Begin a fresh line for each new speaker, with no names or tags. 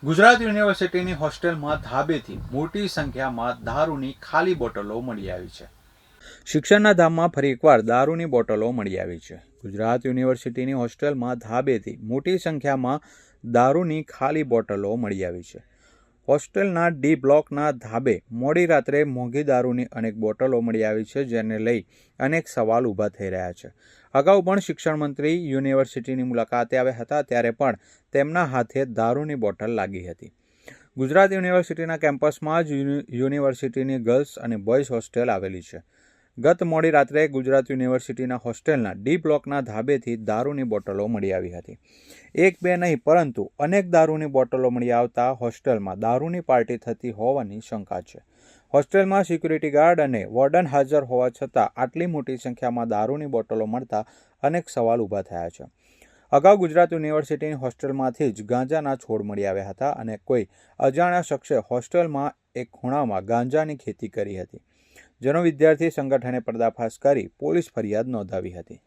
ગુજરાત યુનિવર્સિટીની હોસ્ટેલમાં ધાબેથી મોટી સંખ્યામાં દારૂની ખાલી બોટલો મળી આવી છે। શિક્ષણના ધામમાં ફરી એકવાર દારૂની બોટલો મળી આવી છે। ગુજરાત યુનિવર્સિટીની હોસ્ટેલમાં ધાબેથી મોટી સંખ્યામાં દારૂની ખાલી બોટલો મળી આવી છે। હોસ્ટેલના ડી બ્લોકના ધાબે મોડી રાત્રે મોંઘી દારૂની અનેક બોટલો મળી આવી છે, જેને લઈ અનેક સવાલ ઊભા થઈ રહ્યા છે। અગાઉ પણ શિક્ષણ મંત્રી યુનિવર્સિટીની મુલાકાતે આવ્યા હતા, ત્યારે પણ તેમના હાથે દારૂની બોટલ લાગી હતી। ગુજરાત યુનિવર્સિટીના કેમ્પસમાં જ યુનિવર્સિટીની ગર્લ્સ અને બોયઝ હોસ્ટેલ આવેલી છે। ગત મોડી રાત્રે ગુજરાત યુનિવર્સિટીના હોસ્ટેલના ડી બ્લોકના ધાબેથી દારૂની બોટલો મળી આવી હતી। એક બે નહીં, પરંતુ અનેક દારૂની બોટલો મળી આવતા હોસ્ટેલમાં દારૂની પાર્ટી થતી હોવાની શંકા છે। હોસ્ટેલમાં સિક્યુરિટી ગાર્ડ અને વોર્ડન હાજર હોવા છતાં આટલી મોટી સંખ્યામાં દારૂની બોટલો મળતા અનેક સવાલ ઊભા થયા છે। અગાઉ ગુજરાત યુનિવર્સિટીની હોસ્ટેલમાંથી જ ગાંજાના છોડ મળી આવ્યા હતા અને કોઈ અજાણ્યા શખ્સે હોસ્ટેલમાં એક ખૂણામાં ગાંજાની ખેતી કરી હતી, જેનો વિદ્યાર્થી સંગઠને પર્દાફાશ કરી પોલીસ ફરિયાદ નોંધાવી હતી।